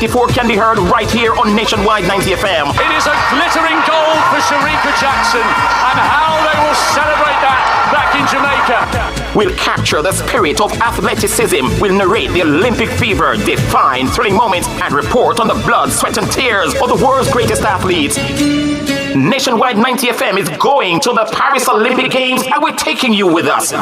2024 can be heard right here on Nationwide 90 FM. It is a glittering goal for Sharika Jackson, and how they will celebrate that back in Jamaica. We'll capture the spirit of athleticism. We'll narrate the Olympic fever, define thrilling moments, and report on the blood, sweat, and tears of the world's greatest athletes. Nationwide 90 FM is going to the Paris Olympic Games, and we're taking you with us.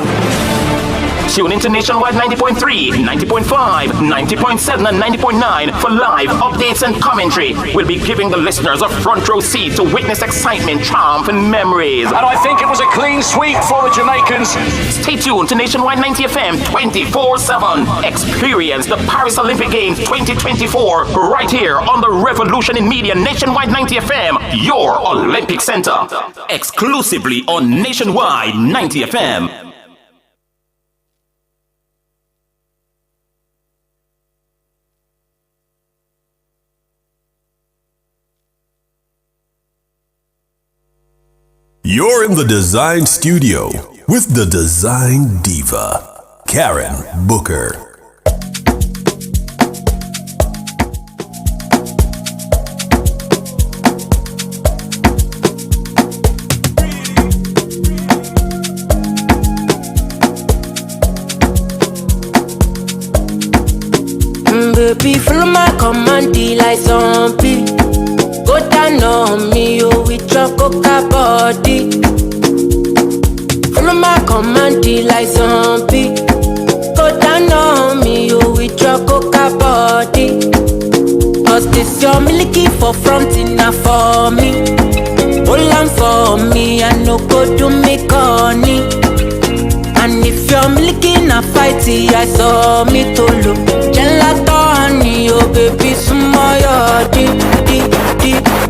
Tune into Nationwide 90.3, 90.5, 90.7, and 90.9 for live updates and commentary. We'll be giving the listeners a front row seat to witness excitement, triumph, and memories. And I think it was a clean sweep for the Jamaicans. Stay tuned to Nationwide 90 FM 24/7. Experience the Paris Olympic Games 2024 right here on the Revolution in Media Nationwide 90 FM, your Olympic Center. Exclusively on Nationwide 90 FM. You're in the Design Studio with the Design Diva, Karen Booker. Baby, follow my command, like zombie. Go down on me, oh, with your coca body. Follow my command, like zombie. Go down on me, oh, with your coca body. Cause this your milky for front enough for me. Hold on for me, I no go do me corny. And if you're milky na fighty, I saw me to look. Gelato honey, oh baby, sumoyo di.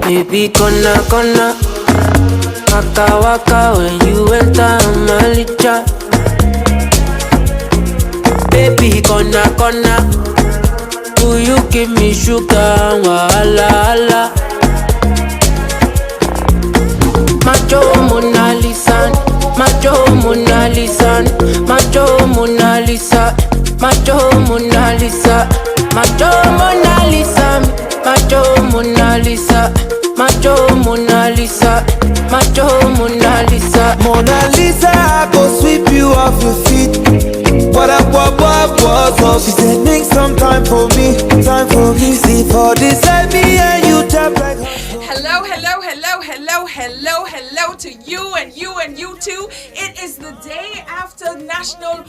Baby, gonna waka waka when you enter my licha. Baby, gonna will you give me sugar, wala. Macho Mona Lisa, Macho Mona Lisa, Macho Mona Lisa, Macho Mona Lisa, Macho Mona Lisa, Macho Mona Lisa, Macho Mona Lisa, Macho Mona Lisa. Mona Lisa, I go sweep you off your feet. What so she said make some time for me. See for this I be and you tap like. Hello to you and you too. It is the day after National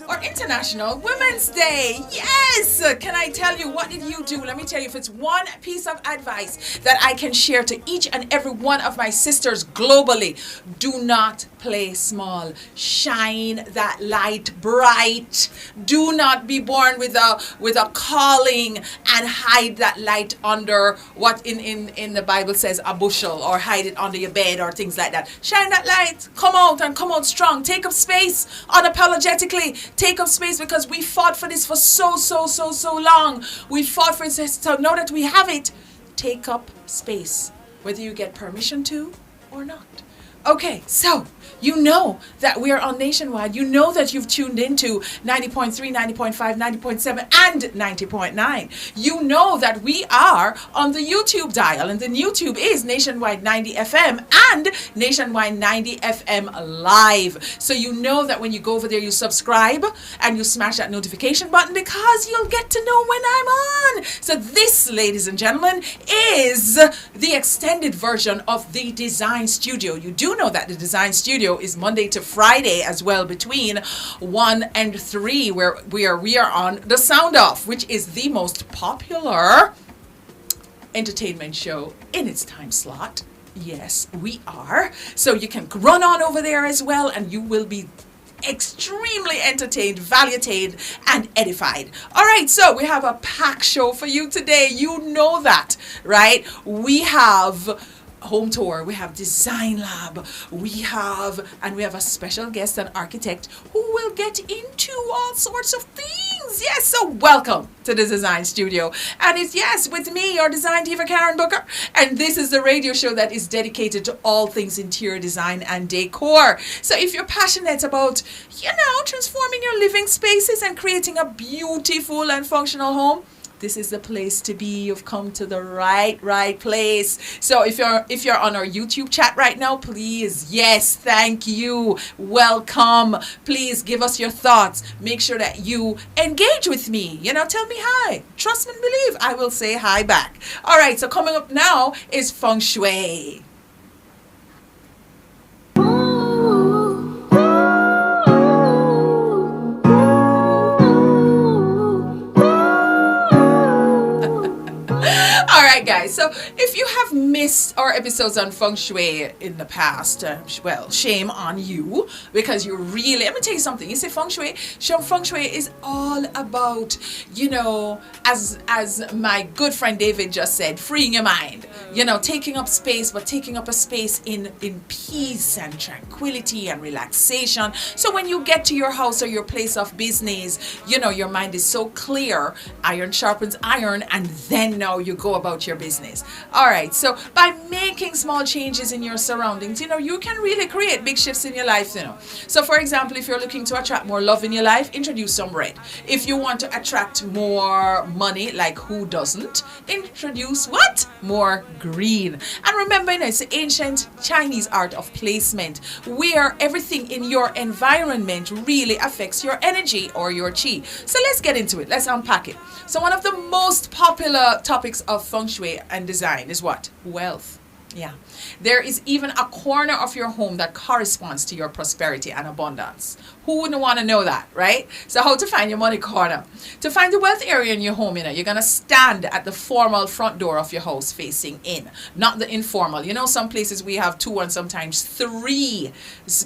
or International Women's Day. Yes! Can I tell you, what did you do? Let me tell you, if it's one piece of advice that I can share to each and every one of my sisters globally, do not play small. Shine that light bright. Do not be born with a calling and hide that light under what in the Bible says a bushel, or hide it under your bed or things like that. Shine that light. Come out and come out strong. Take up space unapologetically. Take up space, because we fought for this for so long. We fought for it, so now that we have it, take up space, whether you get permission to or not. Okay, so you know that we are on Nationwide. You know that you've tuned into 90.3, 90.5, 90.7, and 90.9. You know that we are on the YouTube dial, and the YouTube is Nationwide 90 FM and Nationwide 90 FM Live. So you know that when you go over there, you subscribe and you smash that notification button, because you'll get to know when I'm on. So this, ladies and gentlemen, is the extended version of the Design Studio. You do know that the Design Studio is Monday to Friday as well, between 1 and 3, where we are on the Sound Off, which is the most popular entertainment show in its time slot. Yes, we are. So you can run on over there as well, and you will be extremely entertained, valued, and edified. All right, so we have a packed show for you today. You know that, right? We have home tour, we have design lab, we have a special guest, an architect, who will get into all sorts of things. Yes, so welcome to the Design Studio. And it's, yes, with me, your design diva, Karen Booker. And this is the radio show that is dedicated to all things interior design and decor. So if you're passionate about, transforming your living spaces and creating a beautiful and functional home, this is the place to be. You've come to the right place. So if you're on our YouTube chat right now, please, yes, thank you, welcome. Please give us your thoughts. Make sure that you engage with me. Tell me hi. Trust and believe. I will say hi back. All right. So coming up now is feng shui. Alright guys, so if you have missed our episodes on feng shui in the past, well, shame on you, because you really, let me tell you something. You say feng shui is all about, as my good friend David just said, freeing your mind, taking up space, but taking up a space in peace and tranquility and relaxation. So when you get to your house or your place of business, your mind is so clear, iron sharpens iron, and then now you go about your business. All right, so by making small changes in your surroundings, you can really create big shifts in your life. So for example, if you're looking to attract more love in your life, introduce some red. If you want to attract more money, like who doesn't, introduce what? More green. And remember, it's the ancient Chinese art of placement, where everything in your environment really affects your energy or your chi. So let's get into it. Let's unpack it. So one of the most popular topics of feng shui and design is what? Wealth. Yeah. There is even a corner of your home that corresponds to your prosperity and abundance. Who wouldn't want to know that, right? So how to find your money corner? To find the wealth area in your home, you're going to stand at the formal front door of your house facing in, not the informal. Some places we have 2 and sometimes 3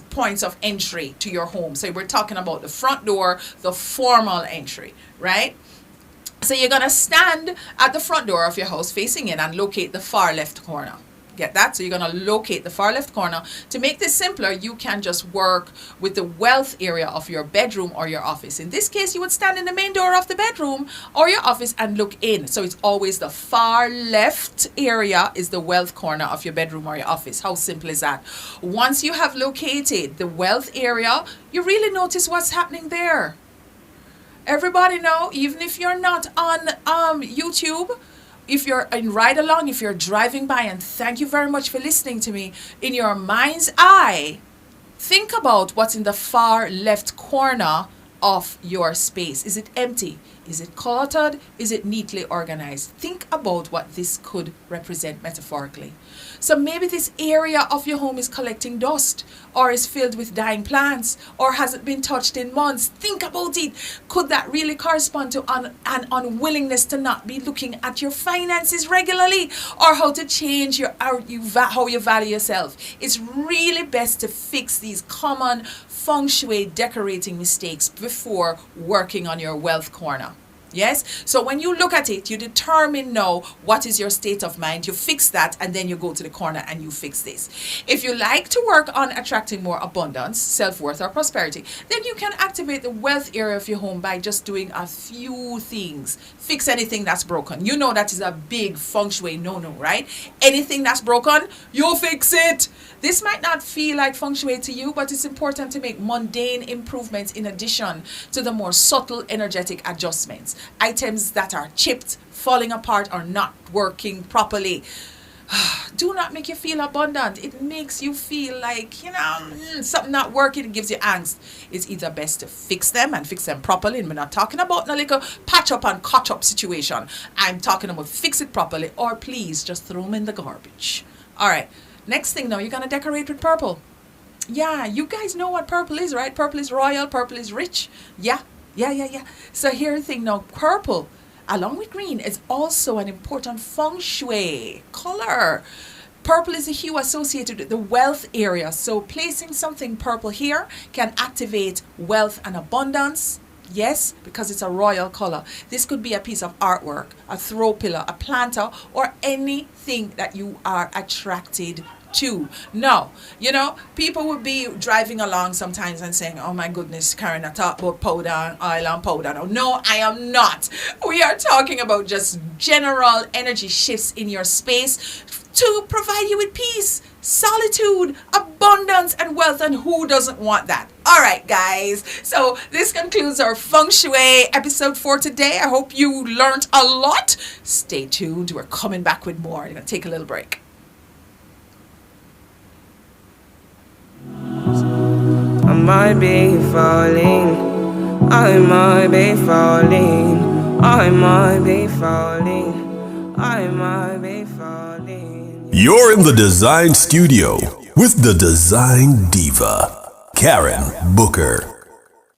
points of entry to your home. So we're talking about the front door, the formal entry, right? So you're going to stand at the front door of your house facing in and locate the far left corner. Get that? So you're going to locate the far left corner. To make this simpler, you can just work with the wealth area of your bedroom or your office. In this case, you would stand in the main door of the bedroom or your office and look in. So it's always the far left area is the wealth corner of your bedroom or your office. How simple is that? Once you have located the wealth area, you really notice what's happening there. Everybody know, even if you're not on YouTube, if you're in ride along, if you're driving by, and thank you very much for listening to me, in your mind's eye, think about what's in the far left corner of your space. Is it empty? Is it cluttered? Is it neatly organized? Think about what this could represent metaphorically. So maybe this area of your home is collecting dust, or is filled with dying plants, or hasn't been touched in months. Think about it. Could that really correspond to an unwillingness to not be looking at your finances regularly, or how to change how you value yourself? It's really best to fix these common feng shui decorating mistakes before working on your wealth corner. Yes? So when you look at it, you determine now what is your state of mind. You fix that, and then you go to the corner and you fix this. If you like to work on attracting more abundance, self-worth, or prosperity, then you can activate the wealth area of your home by just doing a few things. Fix anything that's broken. That is a big feng shui no-no, right? Anything that's broken, you fix it. This might not feel like feng shui to you, but it's important to make mundane improvements in addition to the more subtle energetic adjustments. Items that are chipped, falling apart, or not working properly do not make you feel abundant. It makes you feel like, something not working. It gives you angst. It's either best to fix them and fix them properly. And we're not talking about a little patch up and cut up situation. I'm talking about fix it properly, or please just throw them in the garbage. All right. Next thing now, you're going to decorate with purple. Yeah, you guys know what purple is, right? Purple is royal. Purple is rich. Yeah. So here's the thing now. Purple, along with green, is also an important feng shui color. Purple is a hue associated with the wealth area. So placing something purple here can activate wealth and abundance. Yes, because it's a royal color. This could be a piece of artwork, a throw pillar, a planter, or anything that you are attracted to. Now, people would be driving along sometimes and saying, oh my goodness, Karen, I talk about powder and oil and powder. No, I am not. We are talking about just general energy shifts in your space to provide you with peace, solitude, abundance, and wealth. And who doesn't want that? All right, guys. So this concludes our Feng Shui episode for today. I hope you learned a lot. Stay tuned. We're coming back with more. I'm going to take a little break. I might be falling. I might be falling. I might be falling. I might be falling. You're in the Design Studio with the Design Diva, Karen Booker.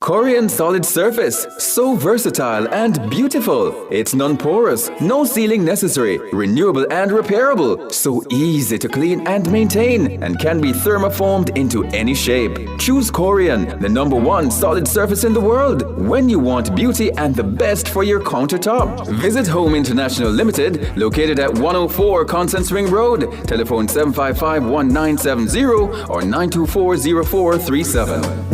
Korean solid surface, so versatile and beautiful. It's non-porous, no sealing necessary, renewable and repairable, so easy to clean and maintain, and can be thermoformed into any shape. Choose Korean, the #1 solid surface in the world, when you want beauty and the best for your countertop. Visit Home International Limited, located at 104 Constance Ring Road. Telephone 755-1970 or 924-0437.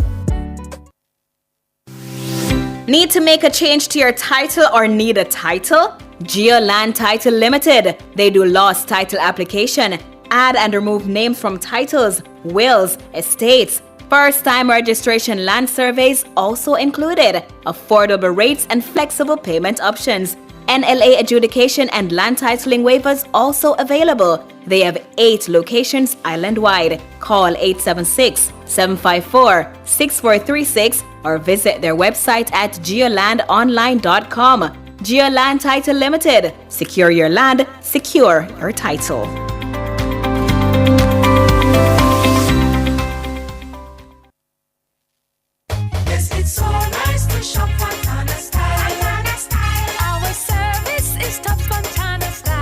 Need to make a change to your title or need a title? Geoland Title Limited. They do lost title application, add and remove names from titles, wills, estates. First-time registration land surveys also included. Affordable rates and flexible payment options. NLA adjudication and land titling waivers also available. They have 8 locations island-wide. Call 876-754-6436 or visit their website at geolandonline.com. Geoland Title Limited. Secure your land, secure your title. Yes, it's so nice to shop Fontana Style. Our service is top Fontana Style.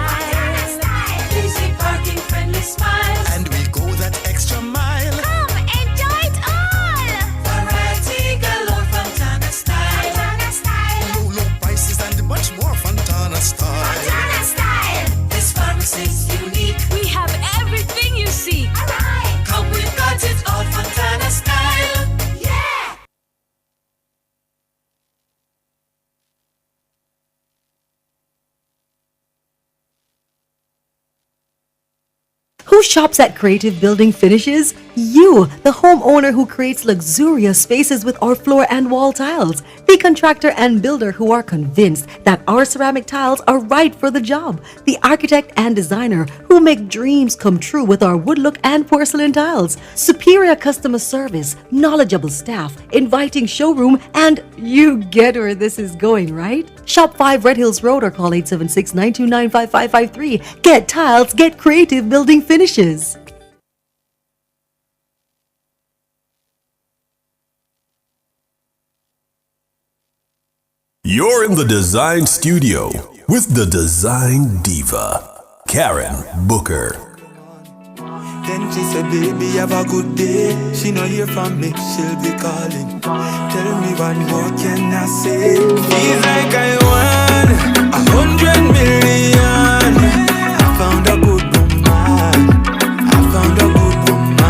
Easy parking, friendly smiles. And we go that extra mile. Come enjoy it all. Variety galore, Fontana Style. Low prices and much more Fontana Style. Fontana Style. This pharmacy's unique. We have everything you seek. Alright. Come, we've got it all, Fontana Style. Yeah. Who shops at Creative Building Finishes? You, the homeowner who creates luxurious spaces with our floor and wall tiles. The contractor and builder who are convinced that our ceramic tiles are right for the job. The architect and designer who make dreams come true with our wood look and porcelain tiles. Superior customer service, knowledgeable staff, inviting showroom, and you get where this is going, right? Shop 5 Red Hills Road or call 876-929-5553. Get tiles, get Creative Building Finishes. You're in the Design Studio with the Design Diva, Karen Booker. Then she said, baby, have a good day. She not hear from me, she'll be calling. Tell me what more can I say? Feels like I won 100 million. I found a good woman. I found a good woman.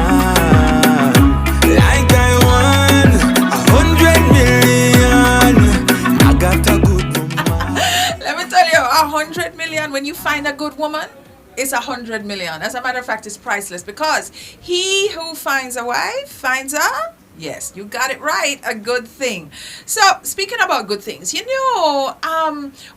Like I won 100 million. I got a good woman. Let me tell you, 100 million, when you find a good woman, it's 100 million. As a matter of fact, it's priceless, because he who finds a wife finds a, yes, you got it right, a good thing. So speaking about good things, you know,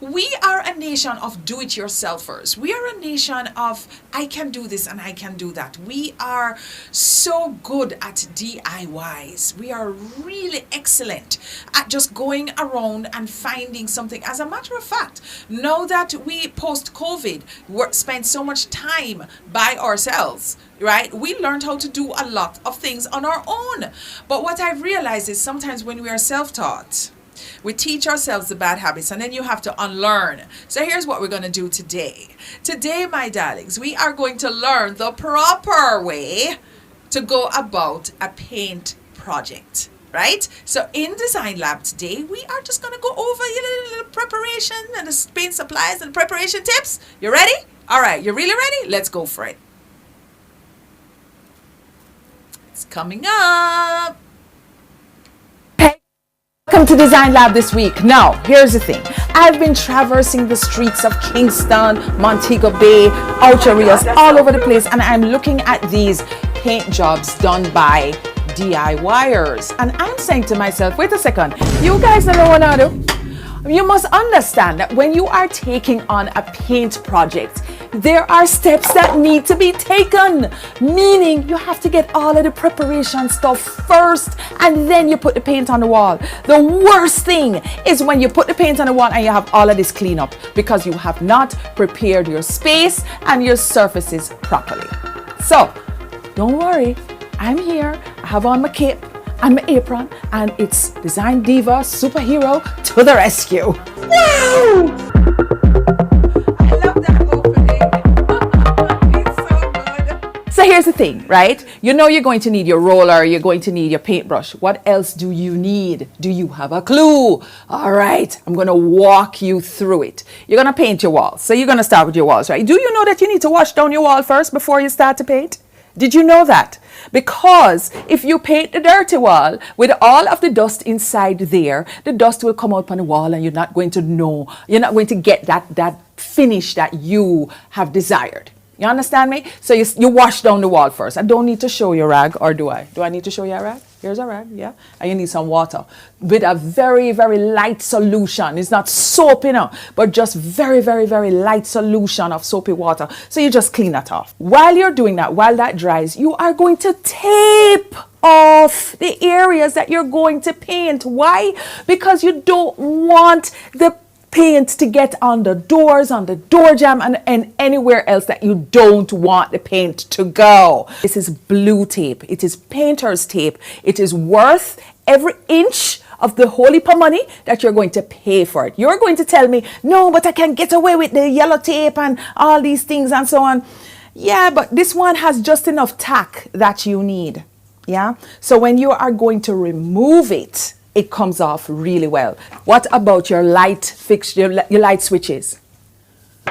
we are a nation of do-it-yourselfers. We are a nation of I can do this and I can do that. We are so good at DIYs. We are really excellent at just going around and finding something. As a matter of fact, now that we post-COVID spend so much time by ourselves, right? We learned how to do a lot of things on our own. But what I've realized is sometimes when we are self-taught, we teach ourselves the bad habits and then you have to unlearn. So here's what we're going to do today. Today, my darlings, we are going to learn the proper way to go about a paint project. Right? So in Design Lab today, we are just going to go over a little preparation and the paint supplies and preparation tips. You ready? All right. You really ready? Let's go for it. It's coming up. Hey, Welcome to Design Lab this week. Now, here's the thing. I've been traversing the streets of Kingston, Montego Bay, Outer Rios, all over the place, and I'm looking at these paint jobs done by DIYers. And I'm saying to myself, wait a second, you guys know what I do? You must understand that when you are taking on a paint project, there are steps that need to be taken, meaning you have to get all of the preparation stuff first and then you put the paint on the wall. The worst thing is when you put the paint on the wall and you have all of this cleanup because you have not prepared your space and your surfaces properly. So don't worry, I'm here. I have on my cape and my apron, and it's Design Diva superhero to the rescue. Wow! So here's the thing, right? You know you're going to need your roller, you're going to need your paintbrush. What else do you need? Do you have a clue? All right, I'm going to walk you through it. You're going to paint your walls. So you're going to start with your walls, right? Do you know that you need to wash down your wall first before you start to paint? Did you know that? Because if you paint the dirty wall with all of the dust inside there, the dust will come out on the wall and you're not going to know, you're not going to get that finish that you have desired. You understand me? So you wash down the wall first. I don't need to show you a rag, or do I? Do I need to show you a rag? Here's a rag, yeah. And you need some water with a very, very light solution. It's not soap, but just very, very, very light solution of soapy water. So you just clean that off. While you're doing that, while that dries, you are going to tape off the areas that you're going to paint. Why? Because you don't want the paint to get on the doors, on the door jamb, and anywhere else that you don't want the paint to go. This is blue tape. It is painter's tape. It is worth every inch of the whole heap of money that you're going to pay for it. You're going to tell me, no, but I can get away with the yellow tape and all these things and so on. Yeah, but this one has just enough tack that you need. Yeah. So when you are going to remove it, it comes off really well. What about your light fixture, your light switches?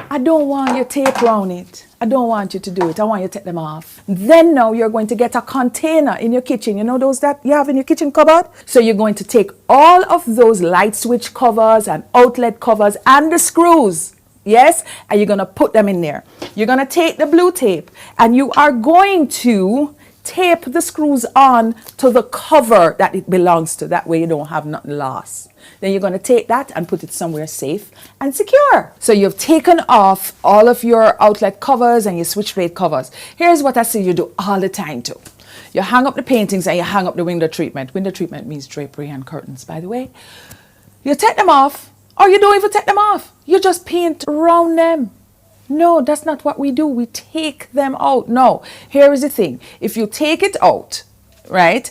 I don't want you to tape around it. I don't want you to do it. I want you to take them off. Then now you're going to get a container in your kitchen. You know those that you have in your kitchen cupboard? So you're going to take all of those light switch covers and outlet covers and the screws. Yes? And you're going to put them in there. You're going to take the blue tape and you are going to tape the screws on to the cover that it belongs to. That way you don't have nothing lost. Then you're going to take that and put it somewhere safe and secure. So you've taken off all of your outlet covers and your switchblade covers. Here's what I see you do all the time too. You hang up the paintings and you hang up the window treatment. Window treatment means drapery and curtains, by the way. You take them off, or you don't even take them off. You just paint around them. No, that's not what we do. We take them out. No, here is the thing. If you take it out, right,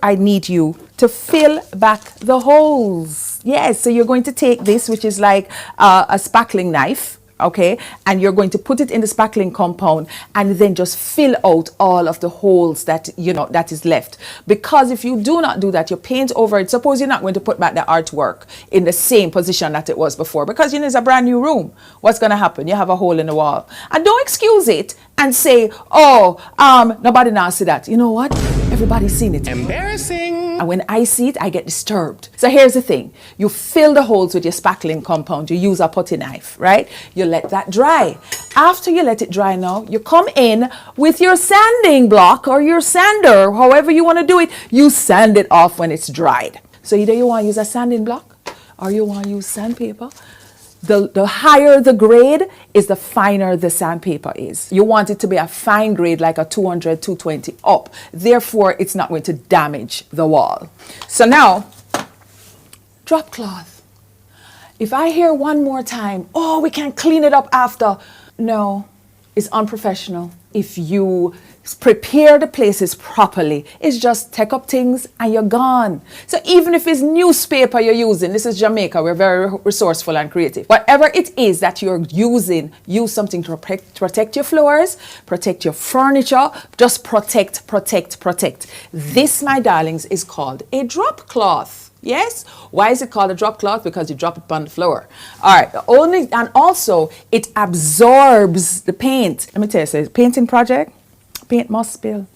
I need you to fill back the holes. Yes, so you're going to take this, which is like a spackling knife, okay, and you're going to put it in the spackling compound and then just fill out all of the holes that, that is left. Because if you do not do that, you paint over it. Suppose you're not going to put back the artwork in the same position that it was before, because it's a brand new room. What's going to happen? You have a hole in the wall. And don't excuse it and say, nobody now see that. You know what? Everybody's seen it. Embarrassing. And when I see it, I get disturbed. So here's the thing. You fill the holes with your spackling compound. You use a putty knife, right? You let that dry. After you let it dry now, you come in with your sanding block or your sander, however you want to do it. You sand it off when it's dried. So either you want to use a sanding block or you want to use sandpaper. The higher the grade is, the finer the sandpaper is. You want it to be a fine grade, like a 200, 220 up. Therefore, it's not going to damage the wall. So now, drop cloth. If I hear one more time, we can clean it up after. No, it's unprofessional. If you prepare the places properly, it's just take up things and you're gone. So even if it's newspaper you're using, this is Jamaica, we're very resourceful and creative. Whatever it is that you're using, use something to protect your floors, protect your furniture, just protect. This, my darlings, is called a drop cloth. Yes? Why is it called a drop cloth? Because you drop it on the floor. All right. And also, it absorbs the paint. Let me tell you, so painting project, paint must spill.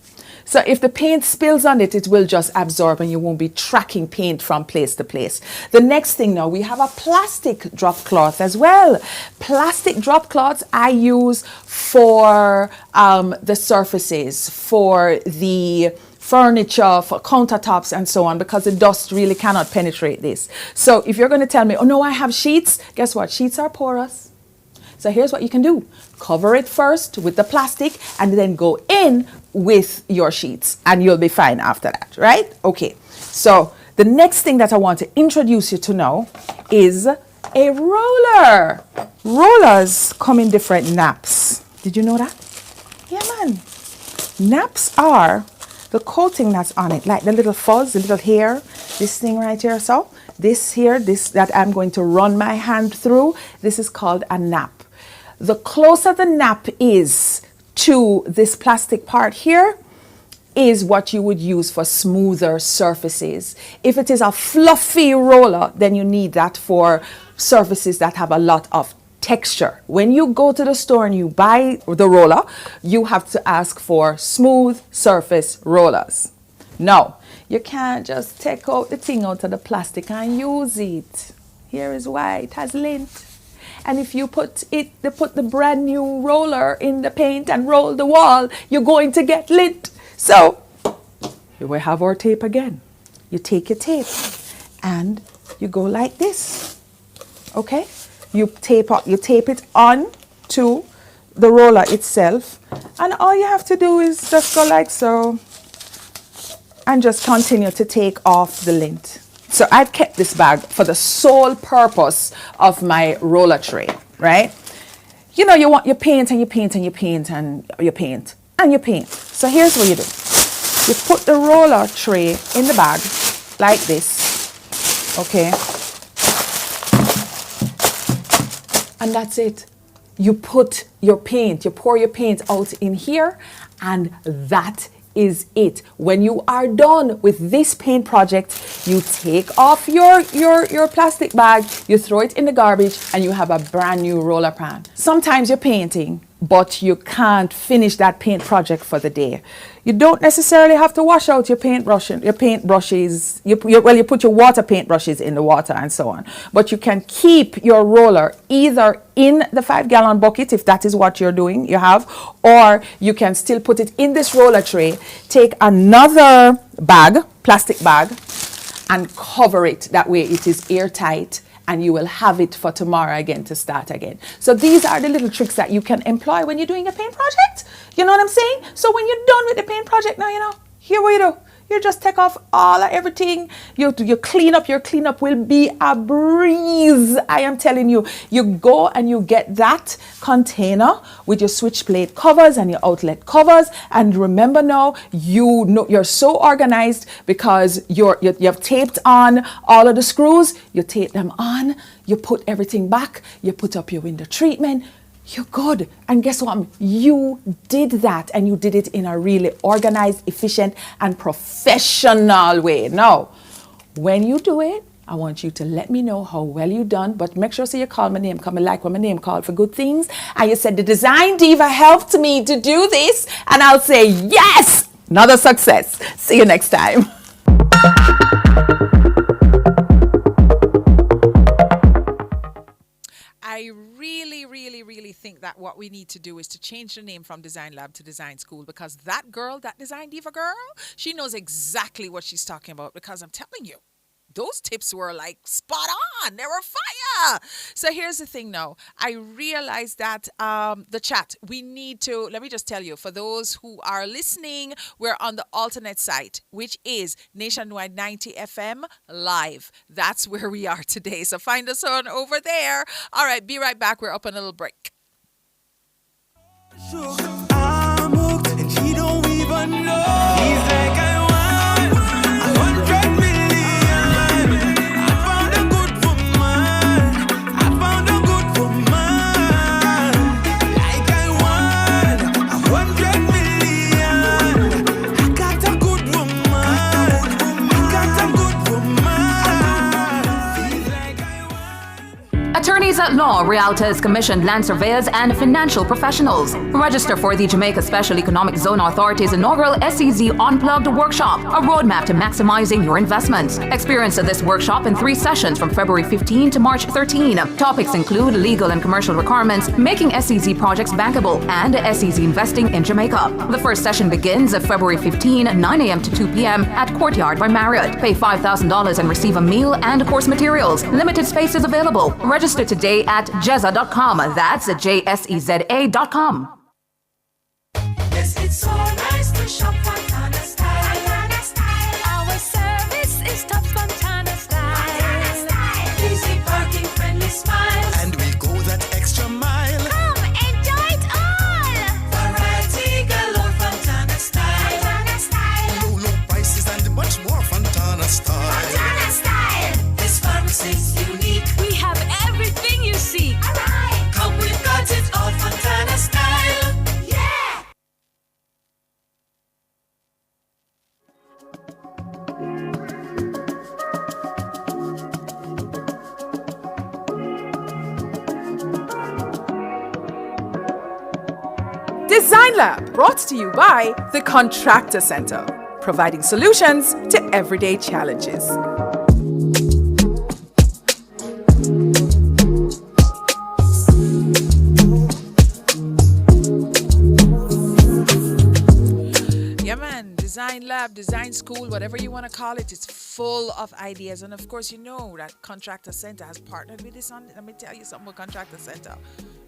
So if the paint spills on it, it will just absorb and you won't be tracking paint from place to place. The next thing now, we have a plastic drop cloth as well. Plastic drop cloths I use for the surfaces, for the furniture, for countertops and so on, because the dust really cannot penetrate this. So if you're going to tell me, oh no, I have sheets, guess what? Sheets are porous. So here's what you can do. Cover it first with the plastic and then go in with your sheets and you'll be fine after that, right? Okay, so the next thing that I want to introduce you to now is a roller. Rollers come in different naps. Did you know that? Yeah, man. Naps are the coating that's on it, like the little fuzz, the little hair, this thing right here. So this here, this that I'm going to run my hand through, this is called a nap. The closer the nap is to this plastic part here is what you would use for smoother surfaces. If it is a fluffy roller, then you need that for surfaces that have a lot of texture. When you go to the store and you buy the roller, you have to ask for smooth surface rollers. No, you can't just take out the thing out of the plastic and use it. Here is why it has lint. And if you put the brand new roller in the paint and roll the wall, you're going to get lint. So here we have our tape again. You take your tape and you go like this. Okay? You tape it on to the roller itself, and all you have to do is just go like so and just continue to take off the lint. So I've kept this bag for the sole purpose of my roller tray, right? You know, you want your paint and you paint and you paint and you paint and you paint. So here's what you do. You put the roller tray in the bag like this, okay? And that's it. You put your paint, you pour your paint out in here, and that is it. When you are done with this paint project, you take off your plastic bag, you throw it in the garbage, and you have a brand new roller pan. Sometimes you're painting, but you can't finish that paint project for the day. You don't necessarily have to wash out your paintbrushes. You put your water paintbrushes in the water and so on. But you can keep your roller either in the 5-gallon bucket, if that is what you're doing, you have, or you can still put it in this roller tray, take another bag, plastic bag, and cover it. That way it is airtight, and you will have it for tomorrow again to start again. So these are the little tricks that you can employ when you're doing a paint project. You know what I'm saying? So when you're done with the paint project now, you know, here what you do. You just take off all of everything. You clean up. Your cleanup will be a breeze. I am telling you. You go and you get that container with your switch plate covers and your outlet covers. And remember now, you're so organized because you have taped on all of the screws. You tape them on. You put everything back. You put up your window treatment. You're good. And guess what? You did that, and you did it in a really organized, efficient, and professional way. Now, when you do it, I want you to let me know how well you done, but make sure you call my name, because I like when my name called for good things. And you said, the Design Diva helped me to do this, and I'll say, yes, another success. See you next time. I really think that what we need to do is to change the name from Design Lab to Design School, because that girl, that Design Diva girl, she knows exactly what she's talking about, because I'm telling you, those tips were like spot on. They were fire. So here's the thing now. I realized that the chat, we need to, let me just tell you, for those who are listening, we're on the alternate site, which is Nationwide 90 FM Live. That's where we are today. So find us on over there. All right, be right back. We're up on a little break. I'm hooked and she don't even know. He's like, I want 100 million. I found a good woman. I found a good woman. Like I want 100 million. I got a good woman. I got a good woman. He's like, I want. Attorneys at law, realtors, commissioned land surveyors, and financial professionals. Register for the Jamaica Special Economic Zone Authority's inaugural SEZ Unplugged workshop, a roadmap to maximizing your investments. Experience this workshop in 3 sessions from February 15 to March 13. Topics include legal and commercial requirements, making SEZ projects bankable, and SEZ investing in Jamaica. The first session begins February 15, 9 a.m. to 2 p.m. at Courtyard by Marriott. Pay $5,000 and receive a meal and course materials. Limited spaces available. Register today at jeza.com. That's JSEZA.com. Yes, it's so nice to shop Fontana style. Our service is top Fontana style. Easy parking, friendly smiles. And we go that extra mile. Come enjoy it all. Variety galore, Fontana style. Low prices and much more Fontana style. Fontana style. This pharmacy's unique. We have everything you seek. Alright. Come, we've got it all, Fontana style. Yeah. Design Lab, brought to you by the Contractor Center, providing solutions to everyday challenges. Yeah, man. Design lab, design school, whatever you want to call it, it's full of ideas. And of course, you know that Contractor Center has partnered with this. Let me tell you something about Contractor Center.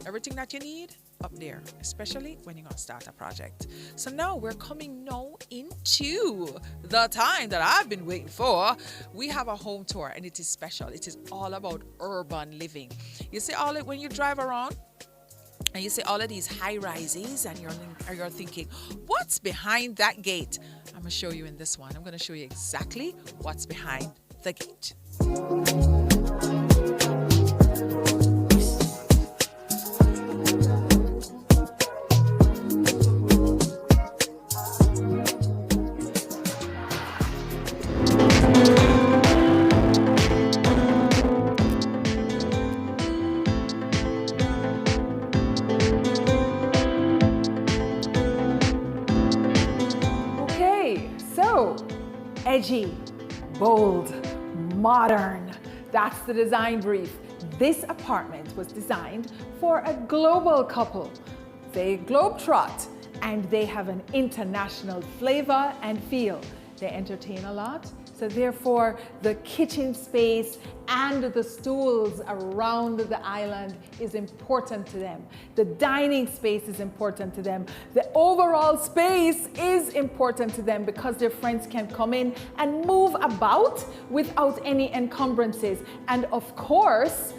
Everything that you need up there, especially when you're going to start a project. So now we're coming now into the time that I've been waiting for. We have a home tour and it is special. It is all about urban living. You see all it when you drive around, and you see all of these high rises, and you're thinking, what's behind that gate? I'm going to show you in this one. I'm going to show you exactly what's behind the gate. Edgy, bold, modern. That's the design brief. This apartment was designed for a global couple. They globetrot and they have an international flavor and feel. They entertain a lot, so therefore the kitchen space and the stools around the island is important to them. The dining space is important to them. The overall space is important to them because their friends can come in and move about without any encumbrances. And of course,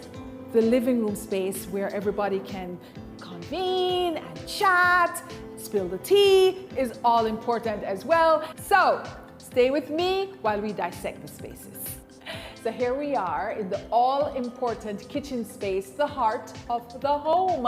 the living room space where everybody can convene and chat, spill the tea is all important as well. So stay with me while we dissect the spaces. So here we are in the all-important kitchen space, the heart of the home.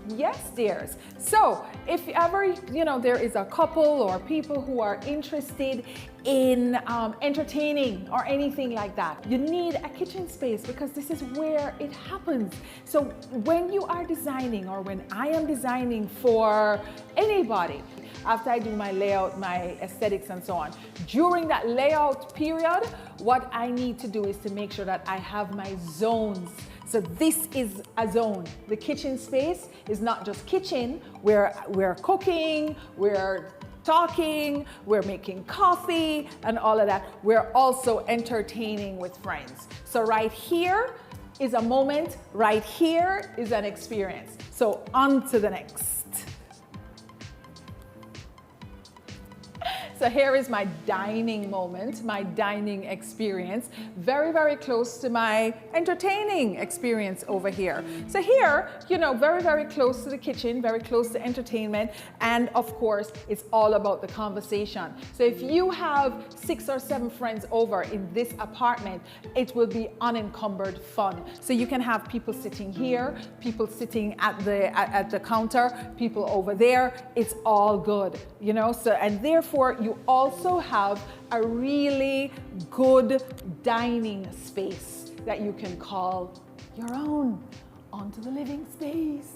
Yes, dears. So if ever, there is a couple or people who are interested in entertaining or anything like that, you need a kitchen space because this is where it happens. So when you are designing, or when I am designing for anybody, after I do my layout, my aesthetics and so on, during that layout period, what I need to do is to make sure that I have my zones. So this is a zone. The kitchen space is not just kitchen, we're cooking, we're talking, we're making coffee and all of that. We're also entertaining with friends. So right here is a moment, right here is an experience. So on to the next. So here is my dining moment, my dining experience, very, very close to my entertaining experience over here. So here, very, very close to the kitchen, very close to entertainment, and of course, it's all about the conversation. So if you have 6 or 7 friends over in this apartment, it will be unencumbered fun. So you can have people sitting here, people sitting at the counter, people over there. It's all good, So, and therefore, you also have a really good dining space that you can call your own. onto the living space.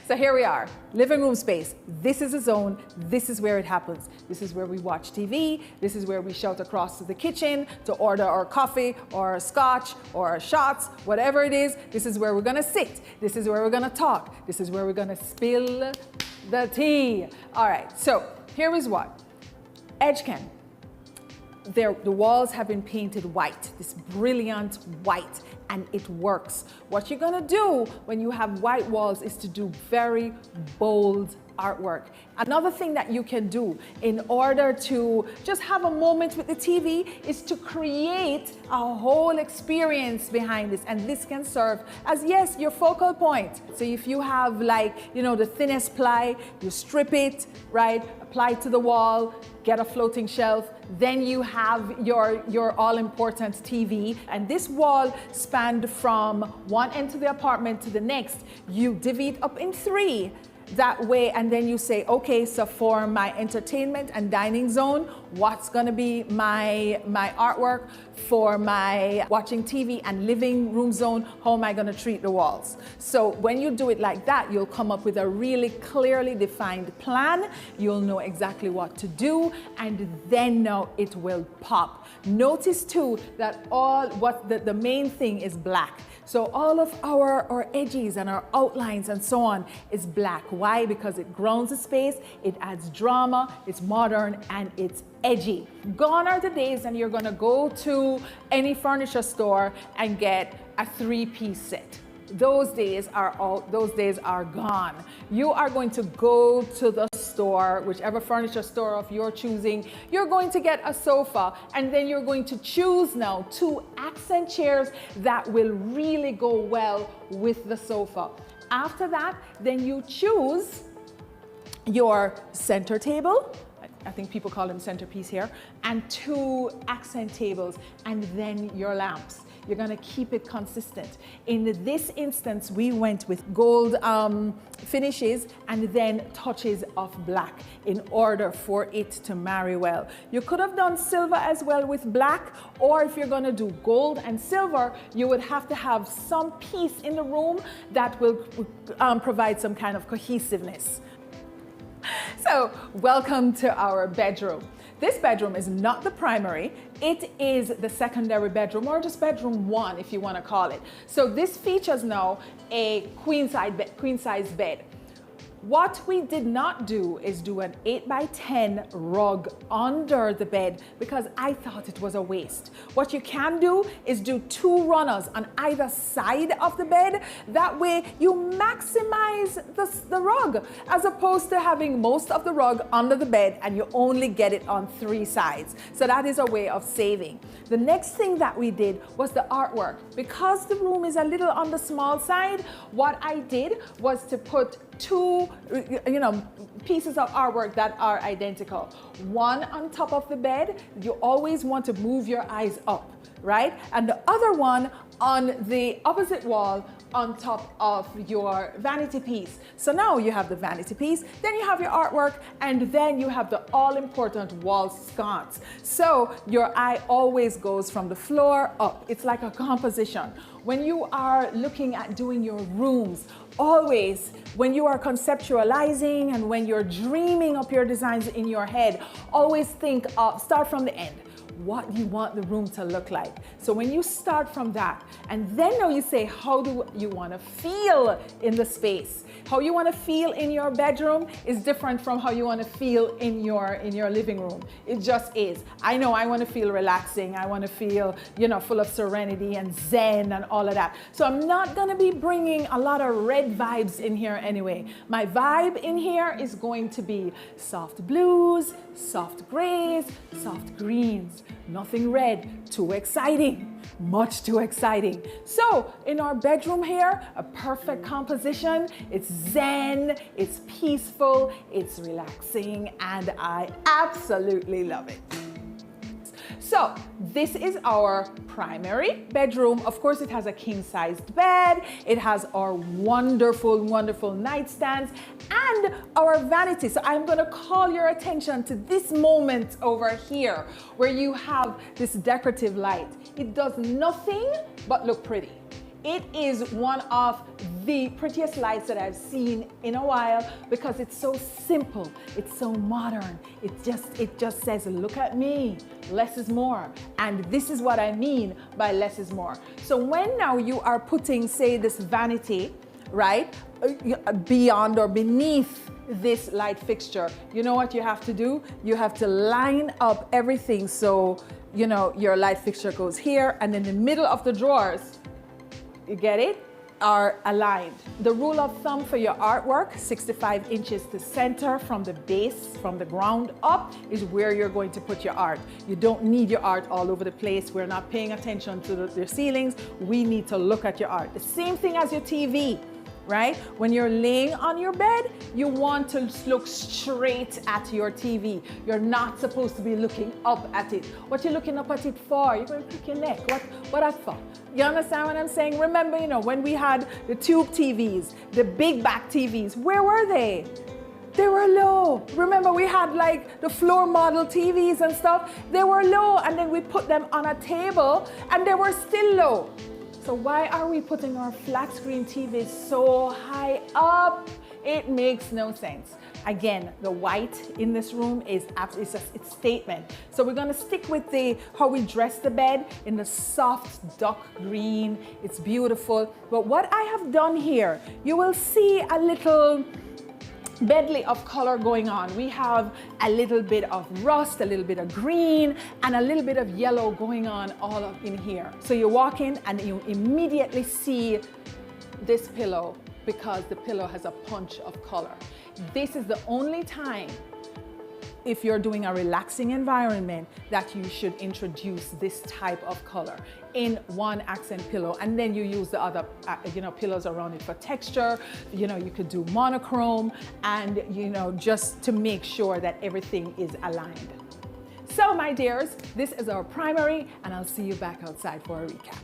So here we are, living room space. This is a zone. This is where it happens. This is where we watch TV. This is where we shout across to the kitchen to order our coffee or our scotch or our shots, whatever it is. This is where we're gonna sit. This is where we're gonna talk. This is where we're gonna spill the tea. All right, so here is what. Edgecamp. The walls have been painted white, this brilliant white, and it works. What you're gonna do when you have white walls is to do very bold artwork. Another thing that you can do in order to just have a moment with the TV is to create a whole experience behind this, and this can serve as, yes, your focal point. So if you have, like, you know, the thinnest ply, you strip it, right, apply it to the wall, get a floating shelf, then you have your all-important TV, and this wall spanned from one end of the apartment to the next. You divvy it up in 3 that way, and then you say, okay, so for my entertainment and dining zone, what's gonna be my artwork? For my watching TV and living room zone, how am I gonna treat the walls? So when you do it like that, you'll come up with a really clearly defined plan. You'll know exactly what to do, and then now it will pop. Notice too that the main thing is black. So all of our edges and our outlines and so on is black. Why? Because it grounds the space, it adds drama, it's modern, and it's edgy. Gone are the days and you're gonna go to any furniture store and get a 3-piece set. Those days are gone. You are going to go to the store, whichever furniture store of your choosing. You're going to get a sofa, and then you're going to choose now 2 accent chairs that will really go well with the sofa. After that, then you choose your center table. I think people call them centerpiece here, and 2 accent tables, and then your lamps. You're gonna keep it consistent. In this instance, we went with gold finishes and then touches of black in order for it to marry well. You could have done silver as well with black, or if you're gonna do gold and silver, you would have to have some piece in the room that will provide some kind of cohesiveness. So, welcome to our bedroom. This bedroom is not the primary, it is the secondary bedroom, or just bedroom 1 if you want to call it. So this features now a queen size bed. What we did not do is do an 8x10 rug under the bed because I thought it was a waste. What you can do is do 2 runners on either side of the bed. That way you maximize the rug as opposed to having most of the rug under the bed and you only get it on 3 sides. So that is a way of saving. The next thing that we did was the artwork. Because the room is a little on the small side, what I did was to put 2 pieces of artwork that are identical. One on top of the bed, you always want to move your eyes up, right? And the other one on the opposite wall on top of your vanity piece. So now you have the vanity piece, then you have your artwork, and then you have the all-important wall sconce. So your eye always goes from the floor up. It's like a composition. When you are looking at doing your rooms, always, when you are conceptualizing and when you're dreaming up your designs in your head, always start from the end. What you want the room to look like. So when you start from that, and then now you say, how do you want to feel in the space? How you want to feel in your bedroom is different from how you want to feel in your living room. It just is. I know I want to feel relaxing. I want to feel, full of serenity and zen and all of that. So I'm not going to be bringing a lot of red vibes in here anyway. My vibe in here is going to be soft blues, soft grays, soft greens. Nothing red, too exciting, much too exciting. So in our bedroom here, a perfect composition. It's zen, it's peaceful, it's relaxing, and I absolutely love it. So this is our primary bedroom. Of course, it has a king-sized bed. It has our wonderful, wonderful nightstands and our vanity. So I'm going to call your attention to this moment over here where you have this decorative light. It does nothing but look pretty. It is one of the prettiest lights that I've seen in a while because it's so simple, it's so modern. It just says, look at me, less is more. And this is what I mean by less is more. So when now you are putting, say, this vanity, right, beyond or beneath this light fixture, you know what you have to do? You have to line up everything so, you know, your light fixture goes here, and in the middle of the drawers, you get it, are aligned. The rule of thumb for your artwork, 65 inches to center from the base, from the ground up, is where you're going to put your art. You don't need your art all over the place. We're not paying attention to the ceilings. We need to look at your art. The same thing as your TV. Right? When you're laying on your bed, you want to look straight at your TV. You're not supposed to be looking up at it. What you looking up at it for? You're going to pick your neck. What that for? You understand what I'm saying? Remember, you know, when we had the tube TVs, the big back TVs, where were they? They were low. Remember, we had like the floor model TVs and stuff. They were low, and then we put them on a table and they were still low. So why are we putting our flat screen TVs so high up? It makes no sense. Again, the white in this room is it's statement. So we're gonna stick with how we dress the bed in the soft duck green. It's beautiful. But what I have done here, you will see a little medley of color going on. We have a little bit of rust, a little bit of green, and a little bit of yellow going on all up in here. So you walk in and you immediately see this pillow because the pillow has a punch of color. This is the only time, if you're doing a relaxing environment, that you should introduce this type of color in one accent pillow, and then you use the other pillows around it for texture. You know, you could do monochrome, and you know, just to make sure that everything is aligned. So my dears, this is our primary, and I'll see you back outside for a recap.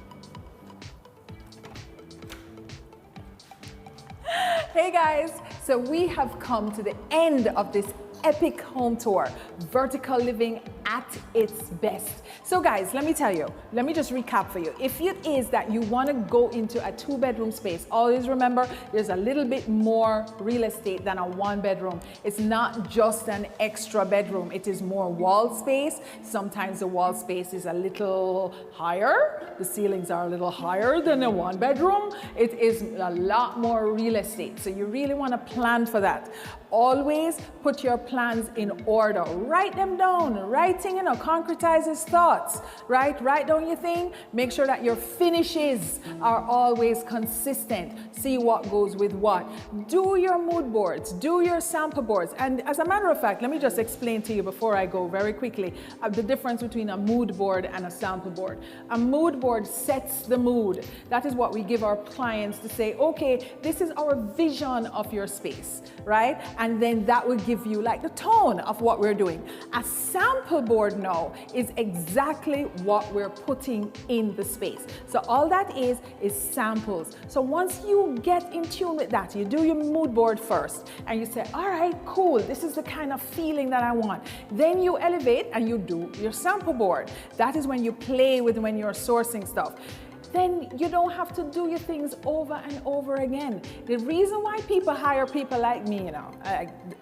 Hey guys, so we have come to the end of this epic home tour, vertical living at its best. So guys, let me tell you, let me just recap for you. If it is that you want to go into a 2-bedroom space, always remember there's a little bit more real estate than a 1-bedroom. It's not just an extra bedroom, it is more wall space. Sometimes the wall space is a little higher, the ceilings are a little higher than a 1-bedroom. It is a lot more real estate, so you really want to plan for that. Always put your plans in order. Write them down. Writing, concretize his thoughts, right? Write down your thing. Make sure that your finishes are always consistent. See what goes with what. Do your mood boards. Do your sample boards. And as a matter of fact, let me just explain to you before I go very quickly the difference between a mood board and a sample board. A mood board sets the mood. That is what we give our clients to say, okay, this is our vision of your space, right? And then that will give you like the tone of what we're doing. A sample board now is exactly what we're putting in the space. So all that is samples. So once you get in tune with that, you do your mood board first and you say, all right, cool, this is the kind of feeling that I want. Then you elevate and you do your sample board. That is when you play with when you're sourcing stuff. Then you don't have to do your things over and over again. The reason why people hire people like me,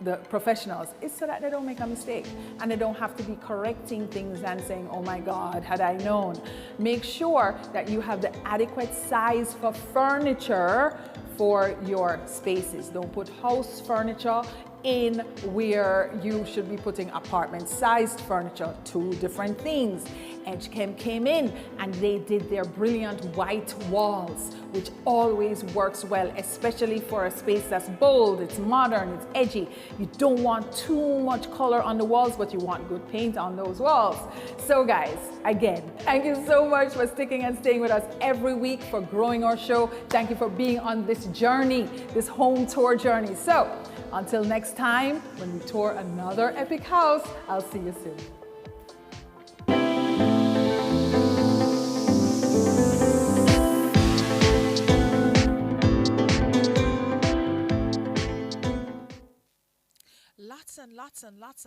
the professionals, is so that they don't make a mistake and they don't have to be correcting things and saying, oh my God, had I known. Make sure that you have the adequate size for furniture for your spaces. Don't put house furniture in where you should be putting apartment-sized furniture. 2 different things. Edgechem came in and they did their brilliant white walls, which always works well, especially for a space that's bold, it's modern, it's edgy. You don't want too much color on the walls, but you want good paint on those walls. So guys, again, thank you so much for sticking and staying with us every week, for growing our show. Thank you for being on this journey, this home tour journey. So until next time, when we tour another epic house, I'll see you soon. Lots and lots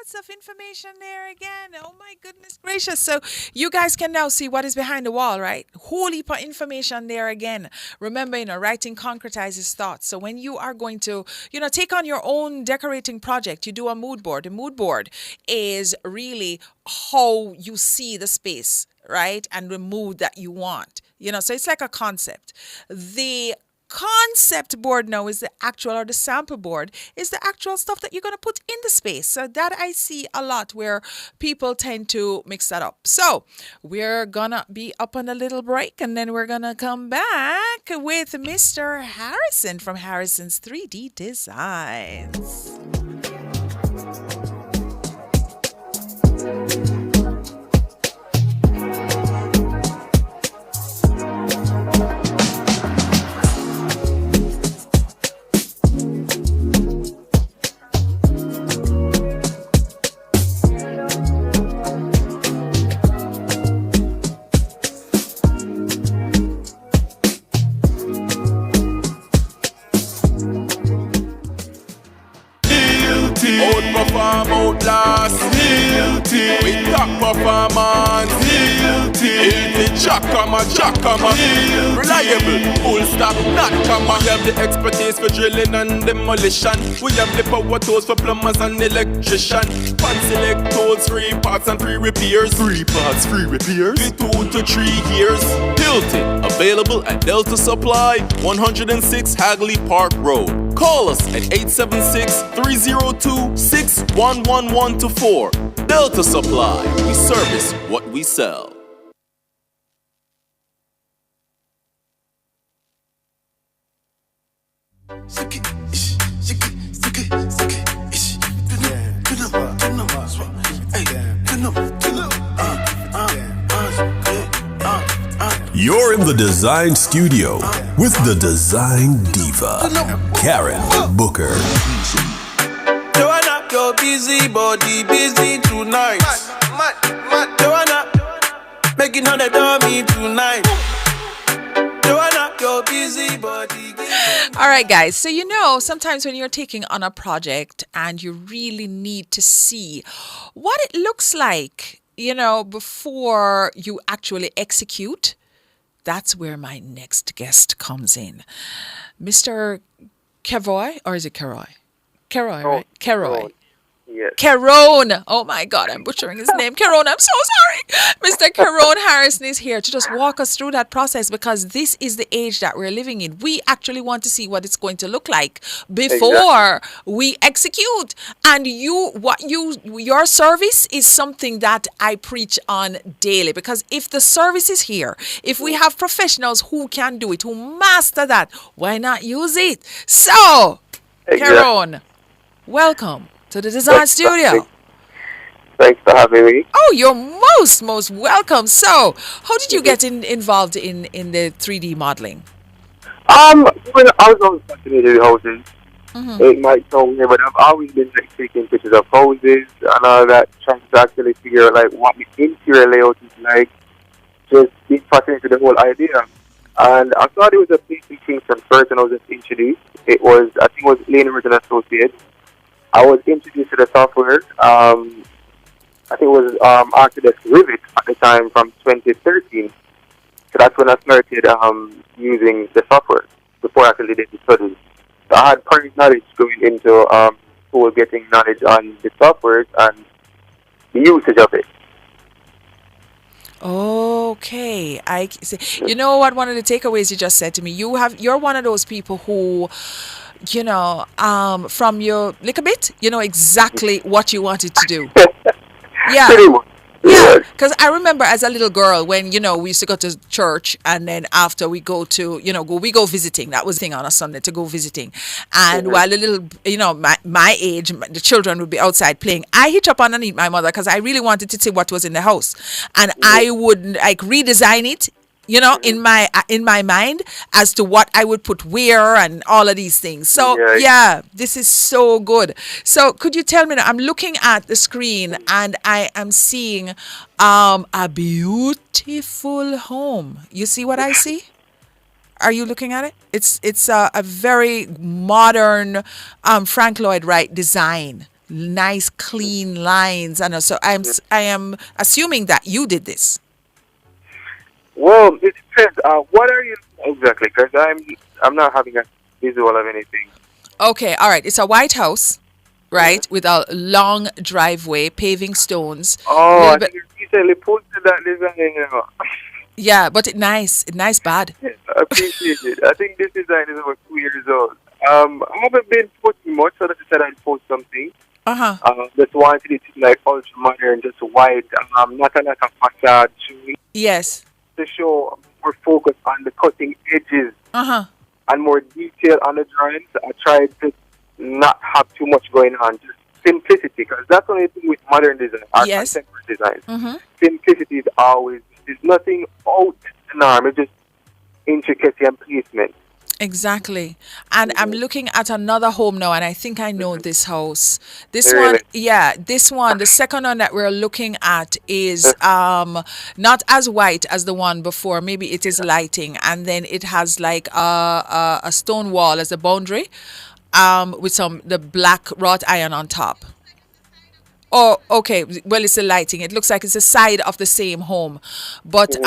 lots of information there again. Oh my goodness gracious. So you guys can now see what is behind the wall, right? Whole heap of information there again. Remember, writing concretizes thoughts. So when you are going to, take on your own decorating project, you do a mood board. The mood board is really how you see the space, right? And the mood that you want. So it's like a concept. The concept board now is the actual, or the sample board is the actual stuff that you're going to put in the space. So that I see a lot where people tend to mix that up. So we're gonna be up on a little break, and then we're gonna come back with Mr. Harrison from Harrison's 3D Designs. Outperform, outlast, guilty. We top performance, guilty. Jackama, reliable, full stop, not comma. We have the expertise for drilling and demolition. We have the power tools for plumbers and electricians. Fancy select tools, free parts and free repairs. 3 parts, free repairs. 2 to 3 years. Hilton, available at Delta Supply, 106 Hagley Park Road. Call us at 876-302-6111-4. Delta Supply. We service what we sell. You're in the Design Studio with the Design Diva, Karen Booker. Joanna, your busy body busy tonight. Joanna, making $100 tonight. Joanna, your busy body. All right, guys. So, sometimes when you're taking on a project and you really need to see what it looks like, before you actually execute, that's where my next guest comes in. Mr. Keroy, or is it Keroy? Keroy, right? Keroy. Yes. Caron. Oh my God, I'm butchering his name. Caron, I'm so sorry. Mr. Caron Harrison is here to just walk us through that process, because this is the age that we're living in. We actually want to see what it's going to look like before we execute. And your service is something that I preach on daily, because if the service is here, if we have professionals who can do it, who master that, why not use it? So, Caron, welcome to the Design Studio. Thanks for having me. Oh, you're most welcome. So, how did you get involved in the 3D modeling? When I was always fascinated with houses. It might sound weird, but I've always been taking pictures of houses and all that, trying to actually figure out what the interior layout is like. Just being fascinated with the whole idea. And I thought it was a basic thing from first when I was just introduced. I think it was Lane Ritter Associates. I was introduced to the software. I think it was Autodesk Rivet at the time from 2013. So that's when I started using the software before I actually did the studies. So I had prior knowledge going into getting knowledge on the software and the usage of it. Okay, I see. You know what? One of the takeaways you just said to me, you're one of those people who, from your little bit, you know exactly what you wanted to do. Yeah. Yeah, because I remember as a little girl when, we used to go to church, and then after we go to, we go visiting. That was the thing on a Sunday, to go visiting. And while the little, my age, the children would be outside playing, I hitch up underneath my mother because I really wanted to see what was in the house. And I would redesign it, in my mind as to what I would put where and all of these things. So this is so good. So could you tell me now, I'm looking at the screen and I am seeing a beautiful home. You see what I see? Are you looking at it? It's a very modern Frank Lloyd Wright design. nice clean lines. And so I am assuming that you did this. Well, it depends. What are you exactly? Because I'm not having a visual of anything. Okay, all right. It's a white house, right, with a long driveway, paving stones. Oh, Little I bit, think you recently posted that design. yeah, but it nice bad. I appreciate it. I think this design is over 2 years old. I haven't been posting much, so that I said I'd post something. Just wanted it to be like ultra modern, just white, not a lot of facade showing. Yes. To show more focus on the cutting edges and more detail on the drawings. I tried to not have too much going on, just simplicity, because that's the only thing with modern design or contemporary design. Simplicity is always, there's nothing out the norm, it's just intricacy and placement. Exactly. And I'm looking at another home now, and I think I know this house. This Really? one, yeah, this one, the second one that we're looking at is not as white as the one before. Maybe it is lighting, and then it has like a stone wall as a boundary, with the black wrought iron on top. Oh, okay. Well, it's the lighting. It looks like it's the side of the same home, but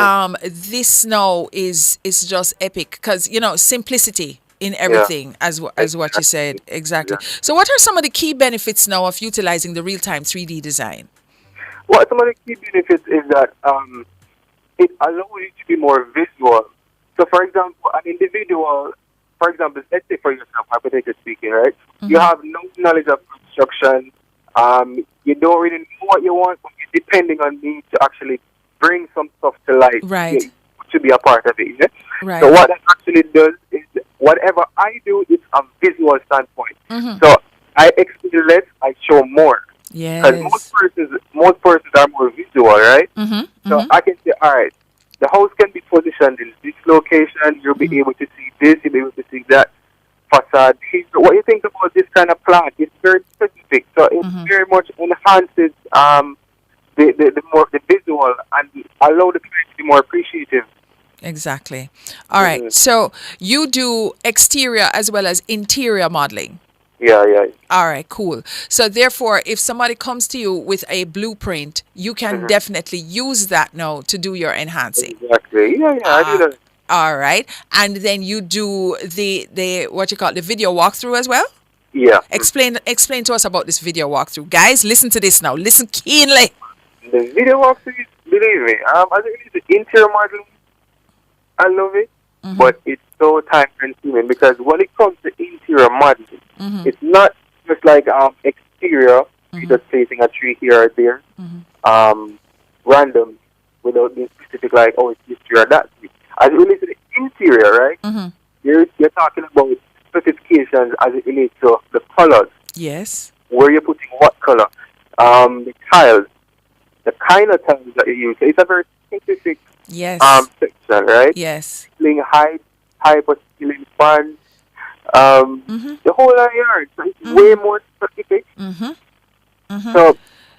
this now is just epic because simplicity in everything, as what you said exactly. So, what are some of the key benefits now of utilizing the real-time 3D design? Well, some of the key benefits is that it allows you to be more visual. So, for example, an individual, for example, let's say for yourself, hypothetically speaking, right? You have no knowledge of construction. You don't really know what you want, but you're depending on me to actually bring some stuff to light. Right. To be a part of it. Yeah? Right. So what that actually does is whatever I do is a visual standpoint. So I explain less, I show more. Yes. Because most persons are more visual, right? So I can say, all right, the house can be positioned in this location. You'll be able to see this. You'll be able to see that. Facade. What you think about this kind of plan? It's very specific, so it very much enhances the visual and allow the client to be more appreciative. Exactly. All right. So you do exterior as well as interior modeling. Yeah. All right, cool. So therefore, if somebody comes to you with a blueprint, you can definitely use that now to do your enhancing. Exactly. Yeah, I do that. All right. And then you do the what you call the video walkthrough as well? Yeah. Explain to us about this video walkthrough. Guys, listen to this now. Listen keenly. The video walkthrough, believe me, as it is the interior modeling, I love it, but it's so time consuming because when it comes to interior modeling, it's not just like exterior, just placing a tree here or there, random, without being specific like, oh, it's this tree or that tree. As it relates to the interior, right? You're talking about specifications as it relates to the colors. Yes. Where you're putting what color. The tiles. The kind of tiles that you use. It's a very specific section, right? Yes. Ceiling height, type of ceiling fan. The whole yard. So it's way more specific.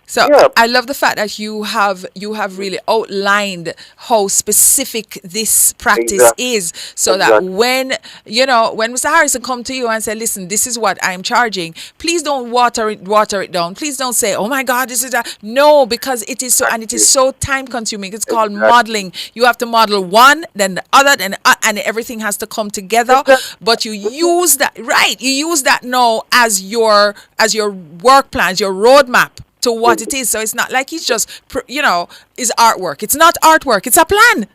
So I love the fact that you have really outlined how specific this practice is, so that when Mr. Harrison come to you and say, listen, this is what I'm charging, please don't water it down. Please don't say, oh my God, this is that. No, because it is so time consuming. It's called modeling. You have to model one, then the other, and everything has to come together. But you use that You use that now as your work plans, your roadmap to what it is. So it's not like it's just is artwork. It's not artwork, it's a plan.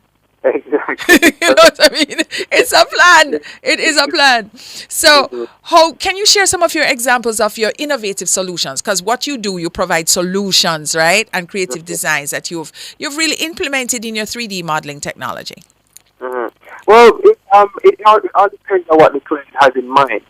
Exactly. You know what I mean? It's a plan. It is a plan. So how can you share some of your examples of your innovative solutions? Because what you do, you provide solutions, right? And creative designs that you've really implemented in your 3D modeling technology. Well, it all depends on what the client has in mind,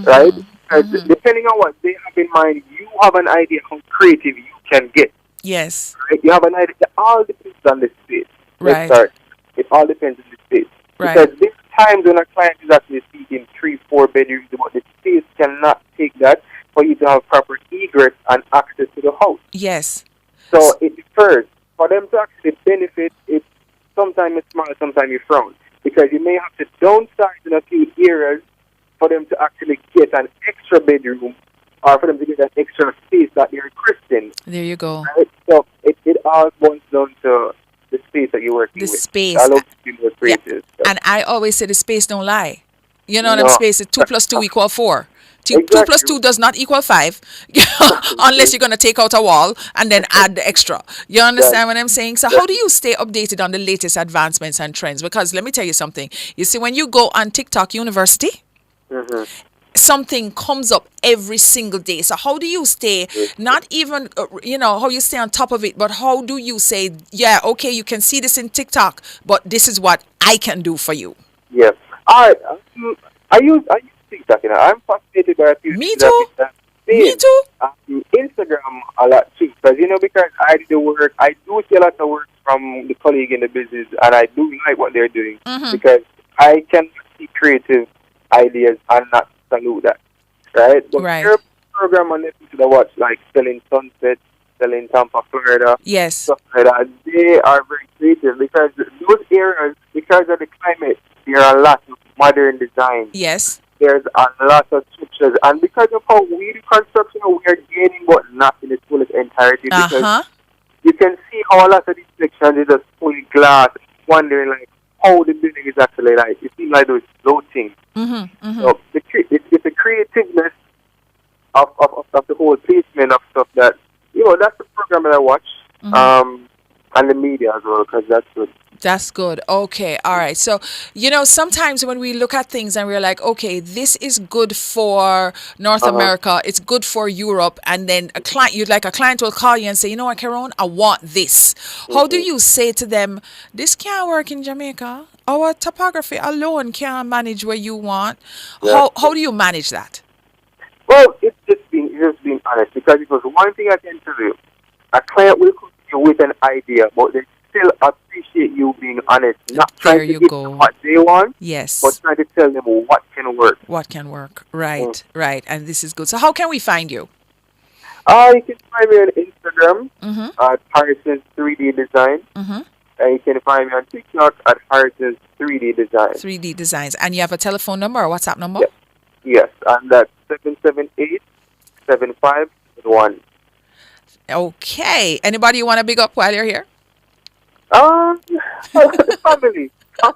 right? Depending on what they have in mind, you have an idea how creative you can get. Yes. Right? You have an idea. It all depends on the space. Right. It all depends on the space. Right. Because there's times when a client is actually seeking 3-4 bedrooms, but the space cannot take that for you to have proper egress and access to the house. Yes. So it differs. For them to actually benefit, it's sometimes you smile, sometimes you frown. Because you may have to downsize in a few areas for them to actually get an extra bedroom or for them to get that extra space that they're requesting. There you go. Right? So it all boils down to the space that you're working with. The space. I love to be more creative. So. And I always say the space don't lie. You know what No. I'm space? 2 plus 2 equal 4. 2 plus 2 does not equal 5 unless you're going to take out a wall and then add the extra. You understand what I'm saying? So how do you stay updated on the latest advancements and trends? Because let me tell you something. You see, when you go on TikTok University, something comes up every single day. So how do you stay, not even, how you stay on top of it, but how do you say, yeah, okay, you can see this in TikTok, but this is what I can do for you? Yeah. All right. I use TikTok. I'm fascinated by people. Me too. Me too. Instagram a lot too, because I do the work. I do see a lot of work from the colleague in the business, and I do like what they're doing because I can see creative ideas and not salute that, right? But your program on Netflix that I watch, like Selling Sunset, Selling Tampa, Florida, stuff like that, they are very creative because those areas, because of the climate, there are a lot of modern design. Yes. There's a lot of structures, and because of how we do construction, we are gaining, but not in its fullest entirety. Because you can see how a lot of these sections is just fully glass, wondering like how the building is actually like. It seems like those floating. So it's the creativeness of the whole placement of stuff that that's the program that I watch, and the media as well, because that's good. That's good. Okay. All right. So, sometimes when we look at things and we're like, okay, this is good for North America, it's good for Europe, and then a client will call you and say, you know what, Caron, I want this. How do you say to them, this can't work in Jamaica? Our topography alone can't manage what you want. Yeah. How do you manage that? Well, it's just being honest, because it was one thing I can tell you. A client will come to you with an idea, but they still appreciate you being honest, not trying to give them what they want, but trying to tell them what can work. What can work, right, right, and this is good. So how can we find you? You can find me on Instagram at Harrison's 3D Design, and you can find me on TikTok at Harrison's 3D Design. 3D Designs, and you have a telephone number or WhatsApp number? Yes, and that's 778-7571. Okay. Anybody you want to big up while you're here? Family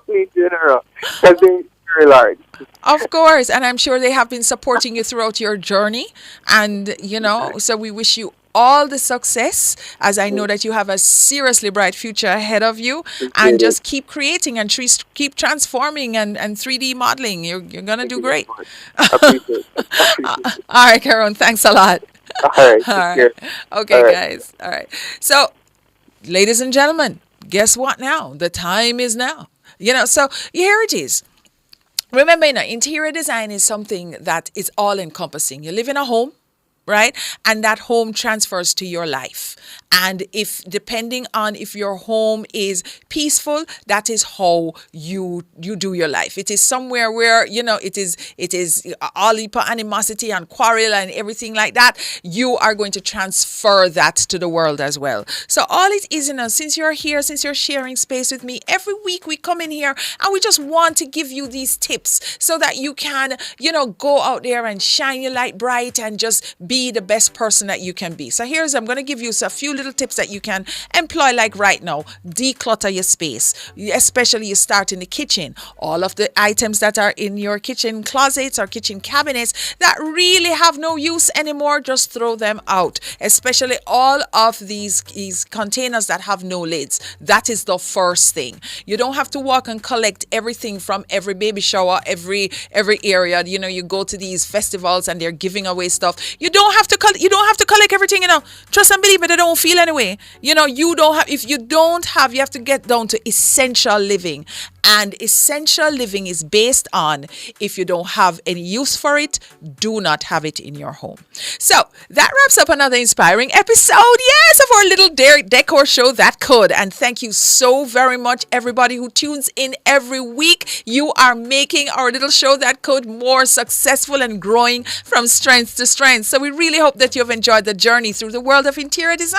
in general, because they're very large. Of course, and I'm sure they have been supporting you throughout your journey, and so we wish you all the success, as I know that you have a seriously bright future ahead of you, and just keep creating and keep transforming and 3D modeling. You're gonna do great. Appreciate it. All right, Caron, thanks a lot. All right. All right. Okay, guys. All right. So, ladies and gentlemen, guess what now? The time is now. So here it is. Remember, interior design is something that is all encompassing. You live in a home, right? And that home transfers to your life. And depending on if your home is peaceful, that is how you do your life. It is somewhere where, it is all animosity and quarrel and everything like that. You are going to transfer that to the world as well. So all it is, since you're here, since you're sharing space with me, every week we come in here and we just want to give you these tips so that you can, go out there and shine your light bright and just be the best person that you can be. So I'm going to give you a few little tips that you can employ, like right now. Declutter your space, especially you start in the kitchen. All of the items that are in your kitchen closets or kitchen cabinets that really have no use anymore, just throw them out. Especially all of these containers that have no lids. That is the first thing. You don't have to walk and collect everything from every baby shower, every area. You go to these festivals and they're giving away stuff. You don't have to collect everything. Trust and believe me, they don't feel anyway. You have to get down to essential living. And essential living is based on, if you don't have any use for it, do not have it in your home. So that wraps up another inspiring episode, of our little decor show That Could. And thank you so very much, everybody who tunes in every week. You are making our little show That Could more successful and growing from strength to strength. So we really hope that you've enjoyed the journey through the world of interior design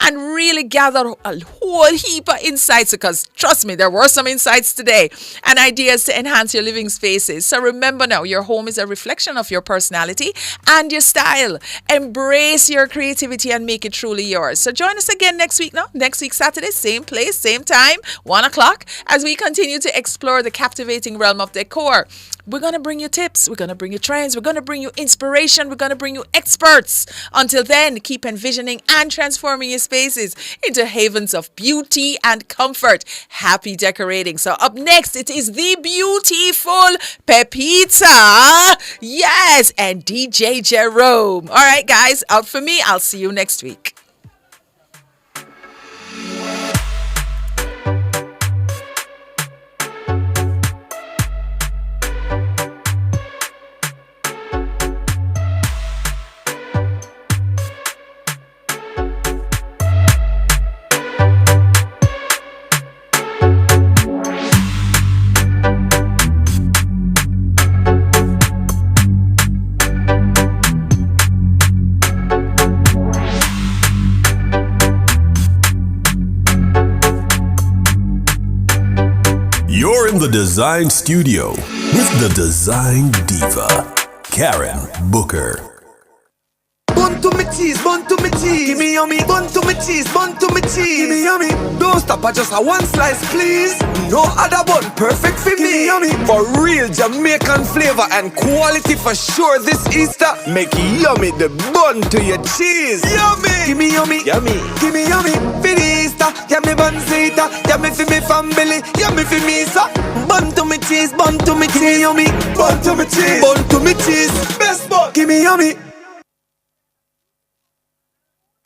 and really gathered a whole heap of insights, because trust me, there were some insights websites today and ideas to enhance your living spaces. So remember now, your home is a reflection of your personality and your style. Embrace your creativity and make it truly yours. So join us again next week, next week Saturday, same place, same time, 1 o'clock, as we continue to explore the captivating realm of decor. We're going to bring you tips, we're going to bring you trends, we're going to bring you inspiration, we're going to bring you experts. Until then, keep envisioning and transforming your spaces into havens of beauty and comfort. Happy decorating. So up next, it is the beautiful Pepita, yes, and DJ Jerome. All right, guys, out for me. I'll see you next week. You're in the Design Studio with the Design Diva, Karen Booker. Bun to me cheese, bun to me cheese. Give me yummy, bun to me cheese, bun to me cheese. Give me yummy. Don't stop at just a one slice, please. No other bun, perfect for me. Yummy. For real Jamaican flavor and quality for sure this Easter. Make yummy the bun to your cheese. Yummy. Give me yummy, yummy. Give me yummy. For the Easter, yummy bun zeta. Yummy for me family, yummy for me sir. Bun to me cheese, bun to me cheese. Give me yummy, bun to me cheese, bun to me cheese. Best bun. Give me yummy.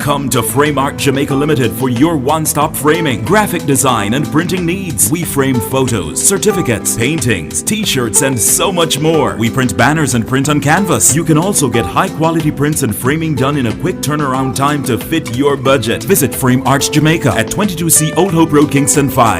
Come to Frame Art Jamaica Limited for your one-stop framing, graphic design and printing needs. We frame photos, certificates, paintings, t-shirts and so much more. We print banners and print on canvas. You can also get high-quality prints and framing done in a quick turnaround time to fit your budget. Visit Frame Arts Jamaica at 22C Old Hope Road, Kingston 5.